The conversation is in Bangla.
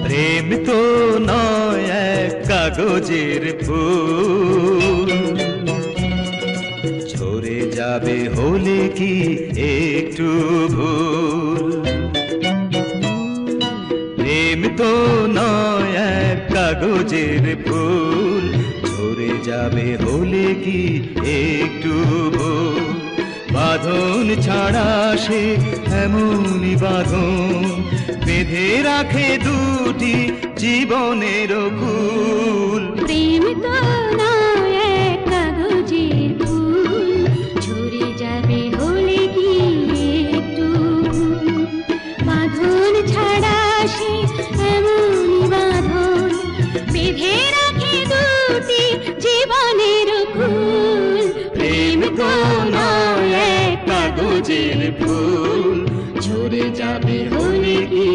প্রেম তো নয় এক কাগজের ফুল, ঝরে যাবে হলে কি একটু ভুল। প্রেম তো নয় এক কাগজের ফুল, ঝরে যাবে হলে কি একটু ভুল। বাঁধন ছাড়া সে এমনই বাঁধন, বেঁধে রাখে দুটি জীবনের কুল। প্রেম তো নয় এক কাগজের ফুল, ঝরে যাবে হলে কি একটু ভুল। বাঁধন ছাড়া সে এমনই বাঁধন, বেঁধে রাখে দুটি জীবনের কুল। প্রেম তো নয় এক কাগজের ফুল, ঝরে যাবে হলে কি